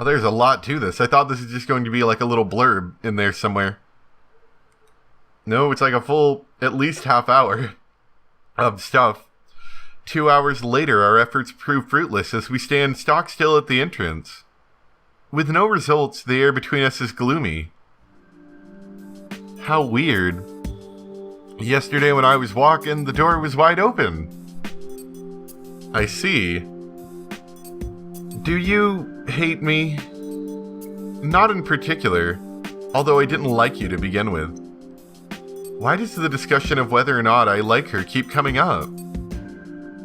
Oh, there's a lot to this. I thought this was just going to be like a little blurb in there somewhere. No, it's like a full, at least half hour of stuff. 2 hours later, our efforts prove fruitless as we stand stock still at the entrance. With no results, the air between us is gloomy. How weird. Yesterday when I was walking, the door was wide open. I see. Do you hate me? Not in particular, although I didn't like you to begin with. Why does the discussion of whether or not I like her keep coming up?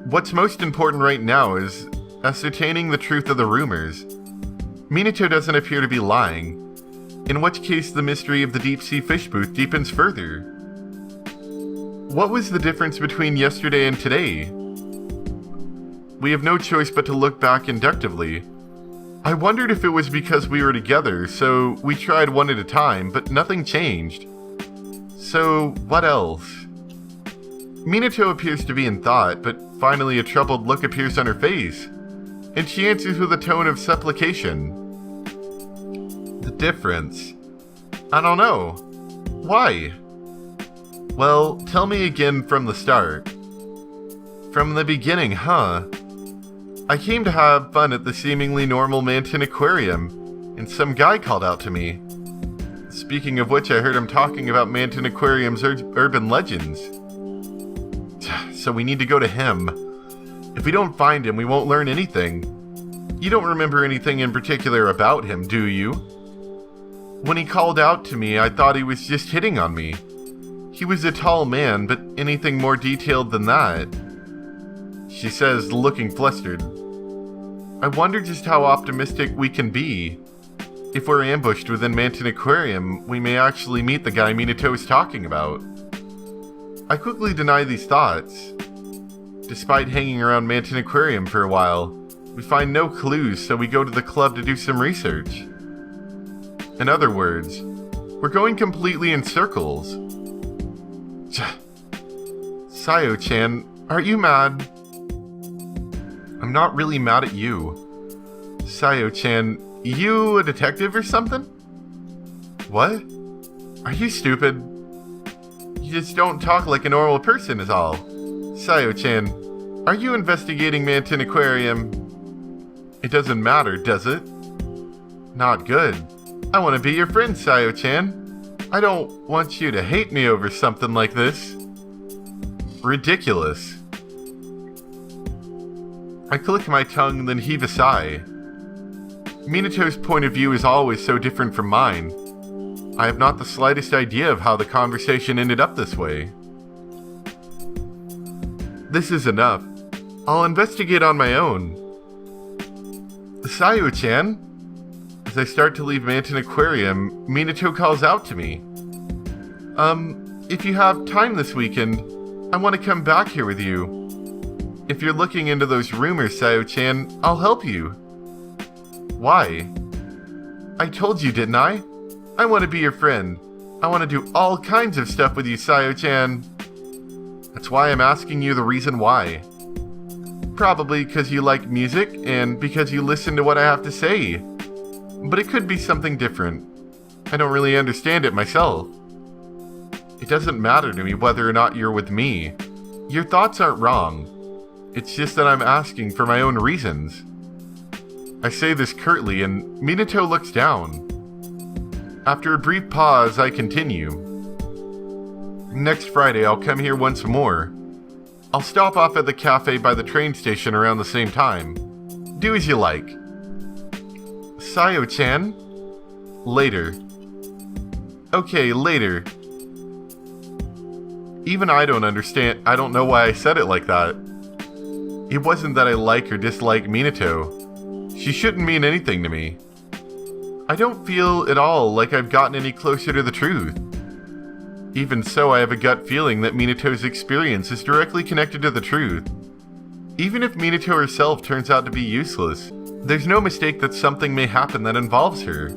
What's most important right now is ascertaining the truth of the rumors. Minato doesn't appear to be lying, in which case the mystery of the deep-sea fish booth deepens further. What was the difference between yesterday and today? We have no choice but to look back inductively. I wondered if it was because we were together, so we tried one at a time, but nothing changed. So, what else? Minato appears to be in thought, but finally a troubled look appears on her face, and she answers with a tone of supplication. The difference? I don't know. Why? Well, tell me again from the start. From the beginning, huh? I came to have fun at the seemingly normal Manton Aquarium, and some guy called out to me. Speaking of which, I heard him talking about Manton Aquarium's urban legends. So we need to go to him. If we don't find him, we won't learn anything. You don't remember anything in particular about him, do you? When he called out to me, I thought he was just hitting on me. He was a tall man, but anything more detailed than that? She says, looking flustered. I wonder just how optimistic we can be. If we're ambushed within Manton Aquarium, we may actually meet the guy Minato is talking about. I quickly deny these thoughts. Despite hanging around Manton Aquarium for a while, we find no clues, so we go to the club to do some research. In other words, we're going completely in circles. Sayo-chan, are you mad? I'm not really mad at you. Sayo-chan, you a detective or something? What? Are you stupid? You just don't talk like a normal person is all. Sayo-chan, are you investigating Manton Aquarium? It doesn't matter, does it? Not good. I want to be your friend, Sayo-chan. I don't want you to hate me over something like this. Ridiculous. I click my tongue, then heave a sigh. Minato's point of view is always so different from mine. I have not the slightest idea of how the conversation ended up this way. This is enough. I'll investigate on my own. Sayo-chan? As I start to leave Manton Aquarium, Minato calls out to me. If you have time this weekend, I want to come back here with you. If you're looking into those rumors, Sayo-chan, I'll help you. Why? I told you, didn't I? I want to be your friend. I want to do all kinds of stuff with you, Sayo-chan. That's why I'm asking you the reason why. Probably because you like music and because you listen to what I have to say. But it could be something different. I don't really understand it myself. It doesn't matter to me whether or not you're with me. Your thoughts aren't wrong. It's just that I'm asking for my own reasons. I say this curtly, and Minato looks down. After a brief pause, I continue. Next Friday, I'll come here once more. I'll stop off at the cafe by the train station around the same time. Do as you like. Sayo-chan? Later. Okay, later. Even I don't understand. I don't know why I said it like that. It wasn't that I like or dislike Minato. She shouldn't mean anything to me. I don't feel at all like I've gotten any closer to the truth. Even so, I have a gut feeling that Minato's experience is directly connected to the truth. Even if Minato herself turns out to be useless, there's no mistake that something may happen that involves her.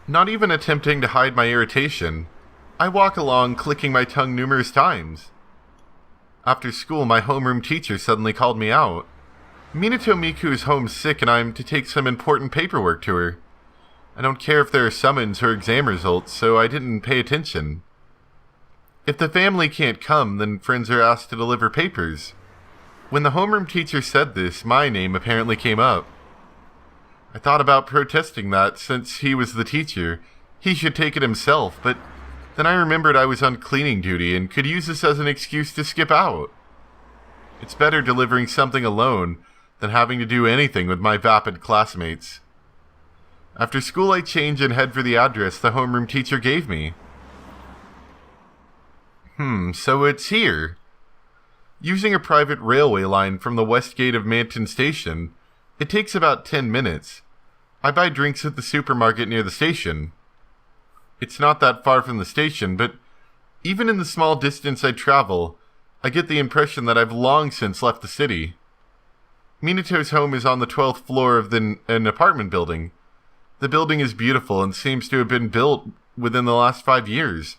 Not even attempting to hide my irritation, I walk along, clicking my tongue numerous times. After school, my homeroom teacher suddenly called me out. Minato Miku is homesick and I'm to take some important paperwork to her. I don't care if there are summons or exam results, so I didn't pay attention. If the family can't come, then friends are asked to deliver papers. When the homeroom teacher said this, my name apparently came up. I thought about protesting that, since he was the teacher, he should take it himself, but then I remembered I was on cleaning duty and could use this as an excuse to skip out. It's better delivering something alone than having to do anything with my vapid classmates. After school, I change and head for the address the homeroom teacher gave me. So it's here. Using a private railway line from the west gate of Manton Station, it takes about 10 minutes. I buy drinks at the supermarket near the station. It's not that far from the station, but even in the small distance I travel, I get the impression that I've long since left the city. Minato's home is on the 12th floor of an apartment building. The building is beautiful and seems to have been built within the last 5 years.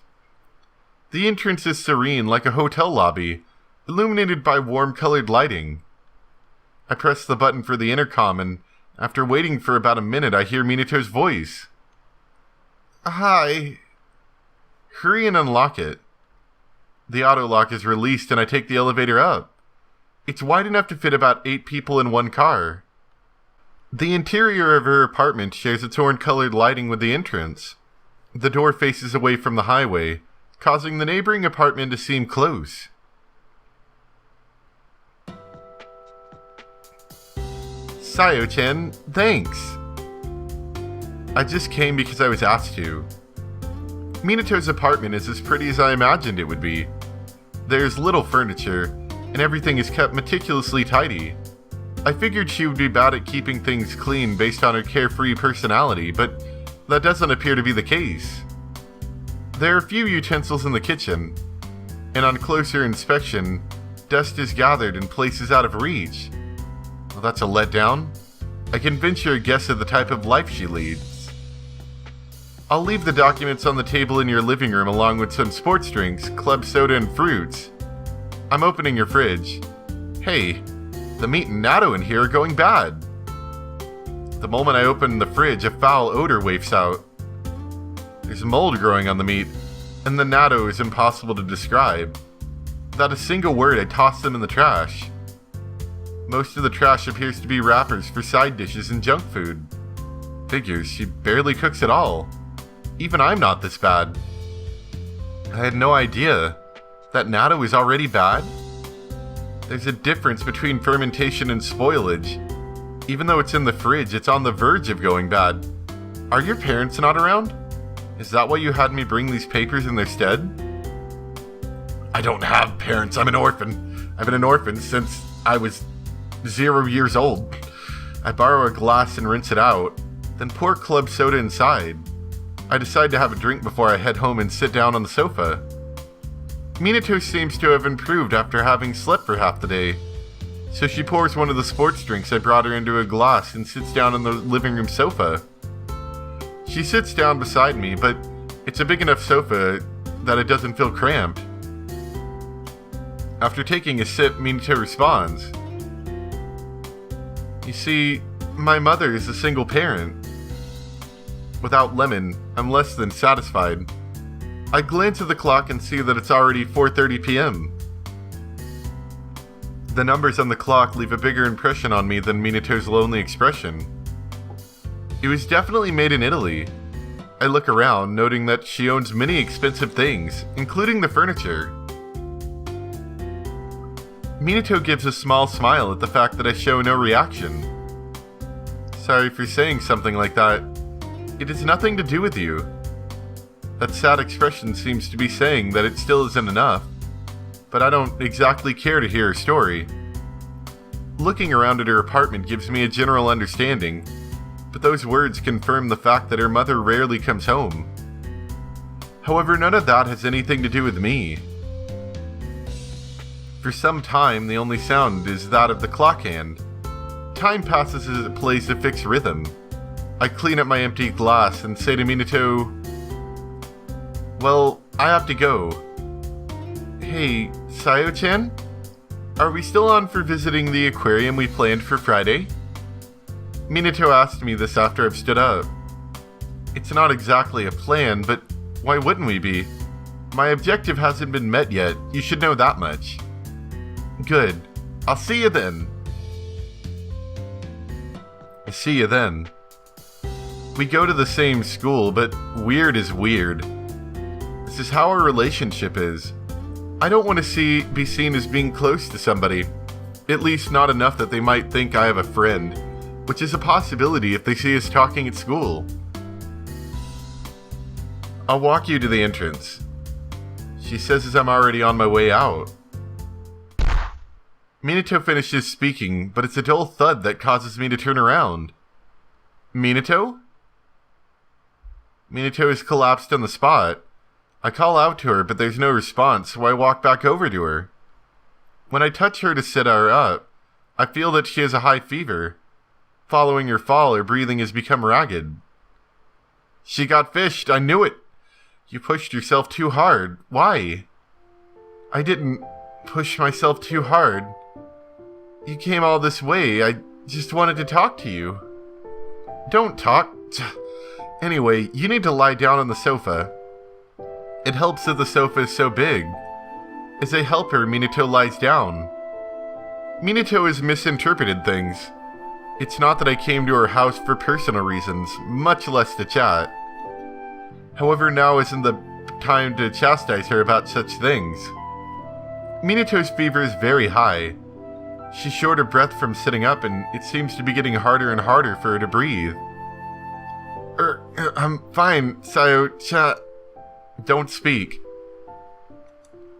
The entrance is serene like a hotel lobby, illuminated by warm-colored lighting. I press the button for the intercom and, after waiting for about a minute, I hear Minato's voice. Hi. Hurry and unlock it. The auto lock is released and I take the elevator up. It's wide enough to fit about 8 people in one car. The interior of her apartment shares its orange-colored lighting with the entrance. The door faces away from the highway, causing the neighboring apartment to seem close. Sayo-chan, thanks. I just came because I was asked to. Minato's apartment is as pretty as I imagined it would be. There's little furniture, and everything is kept meticulously tidy. I figured she would be bad at keeping things clean based on her carefree personality, but that doesn't appear to be the case. There are a few utensils in the kitchen, and on closer inspection, dust is gathered in places out of reach. Well, that's a letdown. I can venture a guess at the type of life she leads. I'll leave the documents on the table in your living room along with some sports drinks, club soda, and fruits. I'm opening your fridge. Hey, the meat and natto in here are going bad. The moment I open the fridge, a foul odor wafts out. There's mold growing on the meat, and the natto is impossible to describe. Without a single word, I toss them in the trash. Most of the trash appears to be wrappers for side dishes and junk food. Figures, she barely cooks at all. Even I'm not this bad. I had no idea. That natto is already bad? There's a difference between fermentation and spoilage. Even though it's in the fridge, it's on the verge of going bad. Are your parents not around? Is that why you had me bring these papers in their stead? I don't have parents, I'm an orphan. I've been an orphan since I was 0 years old. I borrow a glass and rinse it out, then pour club soda inside. I decide to have a drink before I head home and sit down on the sofa. Minato seems to have improved after having slept for half the day, so she pours one of the sports drinks I brought her into a glass and sits down on the living room sofa. She sits down beside me, but it's a big enough sofa that it doesn't feel cramped. After taking a sip, Minato responds. You see, my mother is a single parent. Without lemon, I'm less than satisfied. I glance at the clock and see that it's already 4:30 p.m. The numbers on the clock leave a bigger impression on me than Minato's lonely expression. It was definitely made in Italy. I look around, noting that she owns many expensive things, including the furniture. Minato gives a small smile at the fact that I show no reaction. Sorry for saying something like that. It has nothing to do with you. That sad expression seems to be saying that it still isn't enough, but I don't exactly care to hear her story. Looking around at her apartment gives me a general understanding, but those words confirm the fact that her mother rarely comes home. However, none of that has anything to do with me. For some time, the only sound is that of the clock hand. Time passes as it plays a fixed rhythm. I clean up my empty glass and say to Minato, well, I have to go. Hey, Sayo-chan? Are we still on for visiting the aquarium we planned for Friday? Minato asked me this after I've stood up. It's not exactly a plan, but why wouldn't we be? My objective hasn't been met yet, you should know that much. Good. I'll see you then. See you then. We go to the same school, but weird is weird. This is how our relationship is. I don't want to be seen as being close to somebody. At least not enough that they might think I have a friend, which is a possibility if they see us talking at school. I'll walk you to the entrance. She says as I'm already on my way out. Minato finishes speaking, but it's a dull thud that causes me to turn around. Minato? Minato is collapsed on the spot. I call out to her, but there's no response, so I walk back over to her. When I touch her to sit her up, I feel that she has a high fever. Following her fall, her breathing has become ragged. She got fished, I knew it! You pushed yourself too hard. Why? I didn't push myself too hard. You came all this way. I just wanted to talk to you. Don't talk. Anyway, you need to lie down on the sofa. It helps that the sofa is so big. As I help her, Minato lies down. Minato has misinterpreted things. It's not that I came to her house for personal reasons, much less to chat. However, now isn't the time to chastise her about such things. Minato's fever is very high. She's short of breath from sitting up, and it seems to be getting harder and harder for her to breathe. I'm fine, Sayo-chan. Don't speak.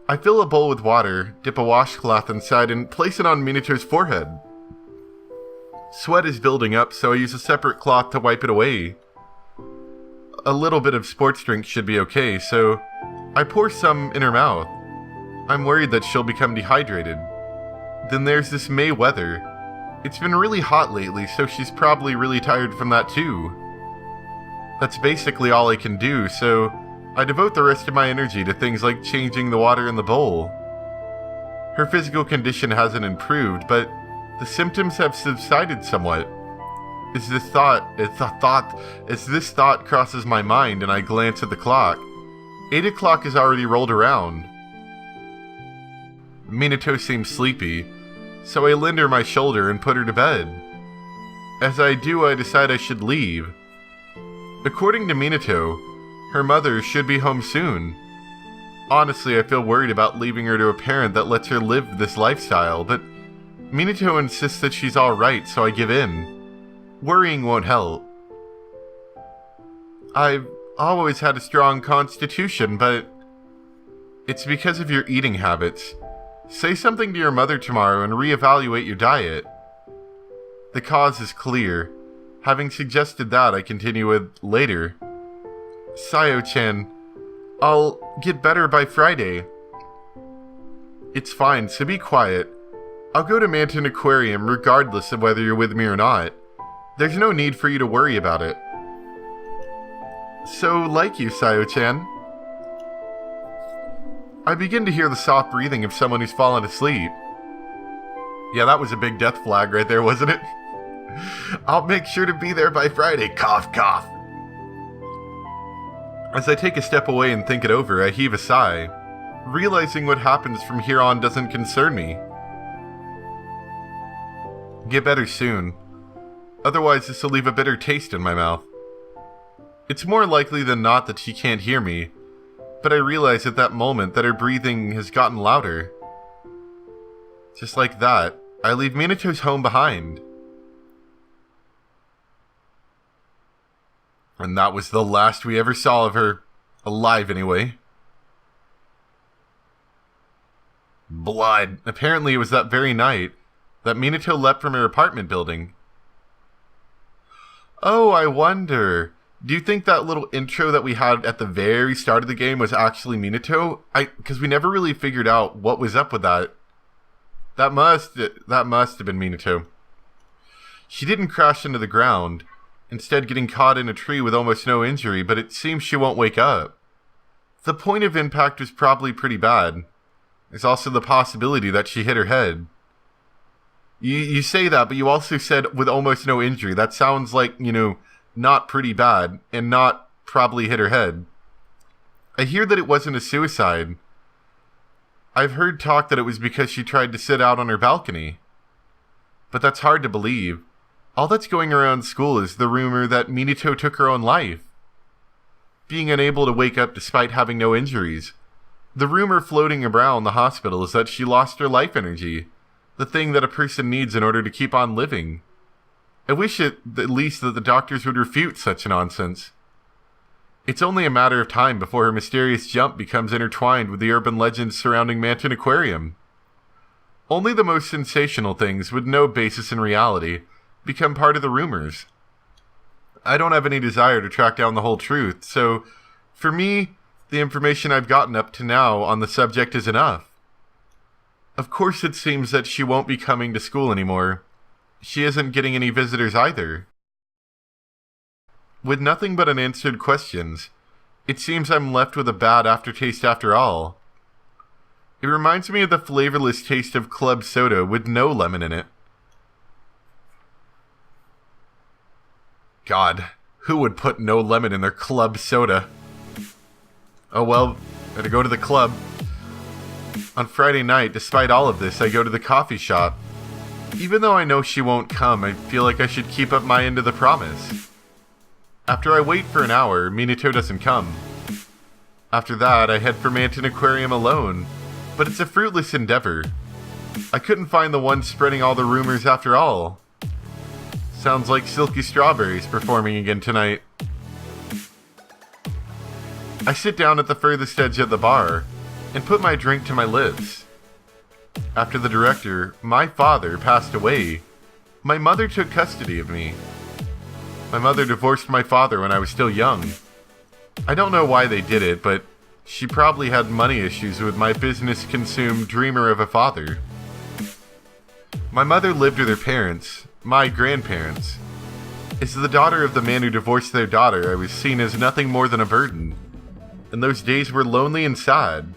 I fill a bowl with water, dip a washcloth inside, and place it on Minato's forehead. Sweat is building up, so I use a separate cloth to wipe it away. A little bit of sports drink should be okay, so I pour some in her mouth. I'm worried that she'll become dehydrated. Then there's this May weather. It's been really hot lately, so she's probably really tired from that too. That's basically all I can do, so I devote the rest of my energy to things like changing the water in the bowl. Her physical condition hasn't improved, but the symptoms have subsided somewhat. As this thought crosses my mind and I glance at the clock, 8 o'clock has already rolled around. Minato seems sleepy, so I lend her my shoulder and put her to bed. As I do, I decide I should leave. According to Minato, her mother should be home soon. Honestly, I feel worried about leaving her to a parent that lets her live this lifestyle, but Minato insists that she's alright, so I give in. Worrying won't help. I've always had a strong constitution, but it's because of your eating habits. Say something to your mother tomorrow and reevaluate your diet. The cause is clear. Having suggested that, I continue with later. Sayo-chan, I'll get better by Friday. It's fine, so be quiet. I'll go to Mountain Aquarium regardless of whether you're with me or not. There's no need for you to worry about it. So, like you, Sayo-chan. I begin to hear the soft breathing of someone who's fallen asleep. Yeah, that was a big death flag right there, wasn't it? I'll make sure to be there by Friday, cough, cough. As I take a step away and think it over, I heave a sigh. Realizing what happens from here on doesn't concern me. Get better soon. Otherwise, this will leave a bitter taste in my mouth. It's more likely than not that she can't hear me, but I realize at that moment that her breathing has gotten louder. Just like that, I leave Minato's home behind. And that was the last we ever saw of her. Alive, anyway. Blood. Apparently it was that very night that Minato leapt from her apartment building. Oh, I wonder. Do you think that little intro that we had at the very start of the game was actually Minato? Because we never really figured out what was up with that. That must have been Minato. She didn't crash into the ground, instead getting caught in a tree with almost no injury, but it seems she won't wake up. The point of impact was probably pretty bad. There's also the possibility that she hit her head. You say that, but you also said with almost no injury. That sounds like, not pretty bad, and not probably hit her head. I hear that it wasn't a suicide. I've heard talk that it was because she tried to sit out on her balcony. But that's hard to believe. All that's going around school is the rumor that Minato took her own life. Being unable to wake up despite having no injuries. The rumor floating around the hospital is that she lost her life energy, the thing that a person needs in order to keep on living. I wish at least that the doctors would refute such nonsense. It's only a matter of time before her mysterious jump becomes intertwined with the urban legends surrounding Manton Aquarium. Only the most sensational things, with no basis in reality, become part of the rumors. I don't have any desire to track down the whole truth, so for me, the information I've gotten up to now on the subject is enough. Of course, it seems that she won't be coming to school anymore. She isn't getting any visitors either. With nothing but unanswered questions, it seems I'm left with a bad aftertaste after all. It reminds me of the flavorless taste of club soda with no lemon in it. God, who would put no lemon in their club soda? Oh well, gotta go to the club. On Friday night, despite all of this, I go to the coffee shop. Even though I know she won't come, I feel like I should keep up my end of the promise. After I wait for an hour, Minato doesn't come. After that, I head for Manton Aquarium alone, but it's a fruitless endeavor. I couldn't find the one spreading all the rumors after all. Sounds like Silky Strawberry's performing again tonight. I sit down at the furthest edge of the bar and put my drink to my lips. After the director, my father, passed away, my mother took custody of me. My mother divorced my father when I was still young. I don't know why they did it, but she probably had money issues with my business-consumed dreamer of a father. My mother lived with her parents, my grandparents. As the daughter of the man who divorced their daughter, I was seen as nothing more than a burden. And those days were lonely and sad.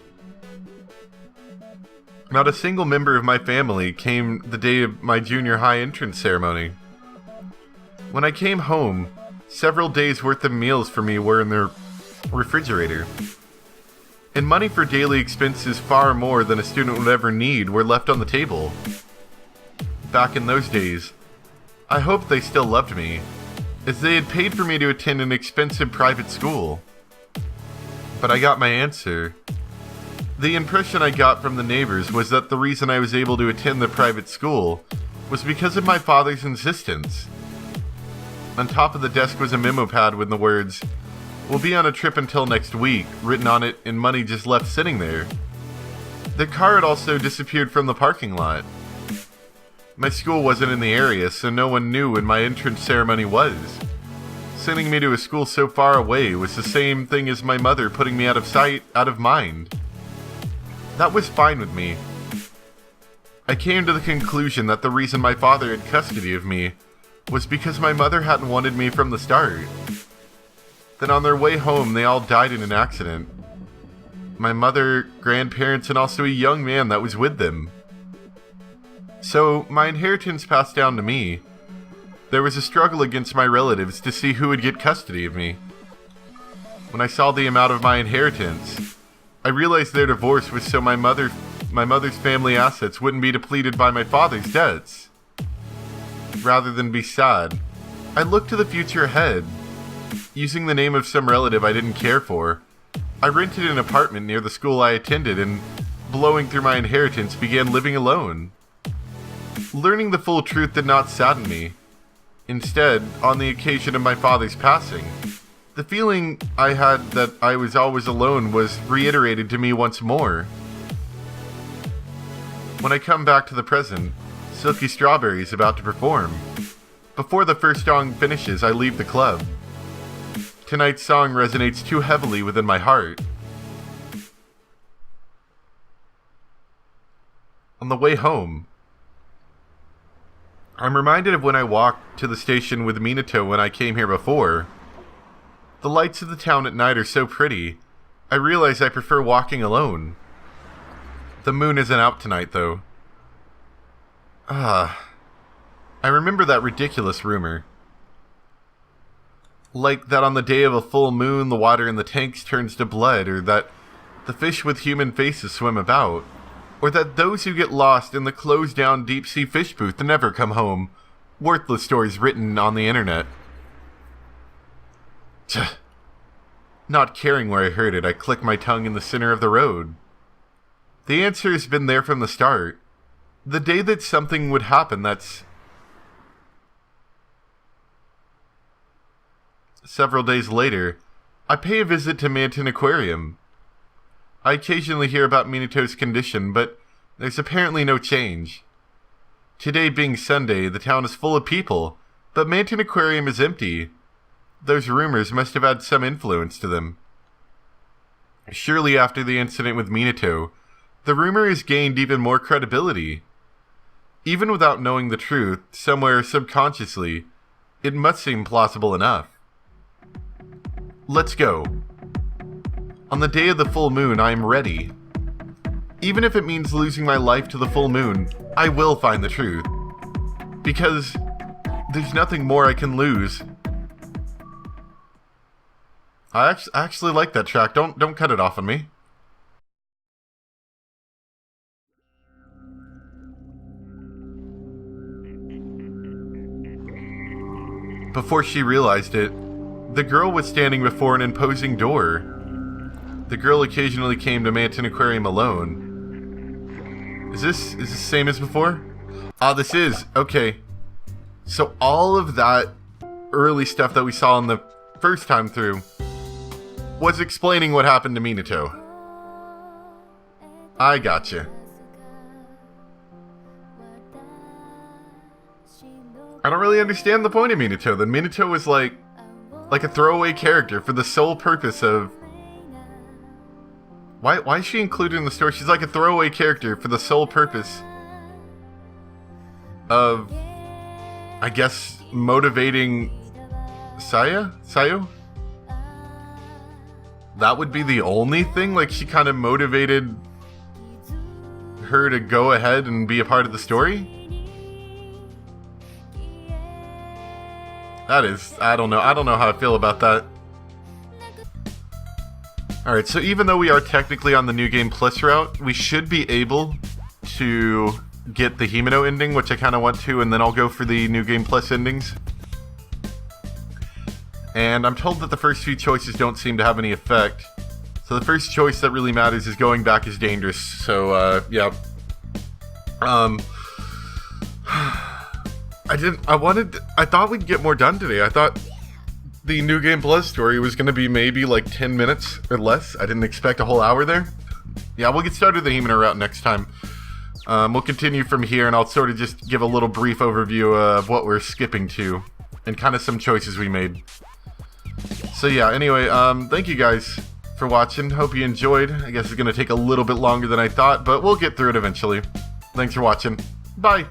Not a single member of my family came the day of my junior high entrance ceremony. When I came home, several days' worth of meals for me were in the refrigerator. And money for daily expenses far more than a student would ever need were left on the table. Back in those days, I hoped they still loved me, as they had paid for me to attend an expensive private school. But I got my answer. The impression I got from the neighbors was that the reason I was able to attend the private school was because of my father's insistence. On top of the desk was a memo pad with the words, "We'll be on a trip until next week," written on it, and money just left sitting there. The car had also disappeared from the parking lot. My school wasn't in the area, so no one knew when my entrance ceremony was. Sending me to a school so far away was the same thing as my mother putting me out of sight, out of mind. That was fine with me. I came to the conclusion that the reason my father had custody of me was because my mother hadn't wanted me from the start. Then on their way home, they all died in an accident. My mother, grandparents, and also a young man that was with them. So, my inheritance passed down to me. There was a struggle against my relatives to see who would get custody of me. When I saw the amount of my inheritance, I realized their divorce was so my mother's family assets wouldn't be depleted by my father's debts. Rather than be sad, I looked to the future ahead. Using the name of some relative I didn't care for, I rented an apartment near the school I attended and, blowing through my inheritance, began living alone. Learning the full truth did not sadden me. Instead, on the occasion of my father's passing, the feeling I had that I was always alone was reiterated to me once more. When I come back to the present, Silky Strawberry is about to perform. Before the first song finishes, I leave the club. Tonight's song resonates too heavily within my heart. On the way home, I'm reminded of when I walked to the station with Minato when I came here before. The lights of the town at night are so pretty. I realize I prefer walking alone. The moon isn't out tonight, though. I remember that ridiculous rumor. Like that on the day of a full moon, the water in the tanks turns to blood, or that the fish with human faces swim about, or that those who get lost in the closed-down deep-sea fish booth never come home. Worthless stories written on the internet. Not caring where I heard it, I click my tongue in the center of the road. The answer has been there from the start. The day that something would happen, that's... Several days later, I pay a visit to Manton Aquarium. I occasionally hear about Minato's condition, but there's apparently no change. Today being Sunday, the town is full of people, but Manton Aquarium is empty. Those rumors must have had some influence to them. Surely after the incident with Minato, the rumor has gained even more credibility. Even without knowing the truth, somewhere subconsciously, it must seem plausible enough. Let's go. On the day of the full moon, I am ready. Even if it means losing my life to the full moon, I will find the truth. Because there's nothing more I can lose. I actually like that track. Don't cut it off on me. Before she realized it, the girl was standing before an imposing door. The girl occasionally came to Manton Aquarium alone. Is this the same as before? Ah, this is. Okay. So all of that early stuff that we saw in the first time through was explaining what happened to Minato. I gotcha. I don't really understand the point of Minato. Then Minato was like a throwaway character for the sole purpose of... Why is she included in the story? She's like a throwaway character for the sole purpose of, I guess, motivating Sayo? That would be the only thing? Like, she kind of motivated her to go ahead and be a part of the story? That is, I don't know how I feel about that. Alright, so even though we are technically on the New Game Plus route, we should be able to get the Himeno ending, which I kind of want to, and then I'll go for the New Game Plus endings. And I'm told that the first few choices don't seem to have any effect. So the first choice that really matters is going back is dangerous, so, yeah. I thought we'd get more done today. I thought the New Game Plus story was going to be maybe like 10 minutes or less. I didn't expect a whole hour there. Yeah, we'll get started with the Himeno route next time. We'll continue from here, and I'll sort of just give a little brief overview of what we're skipping to, and kind of some choices we made. So yeah, anyway, thank you guys for watching. Hope you enjoyed. I guess it's going to take a little bit longer than I thought, but we'll get through it eventually. Thanks for watching. Bye!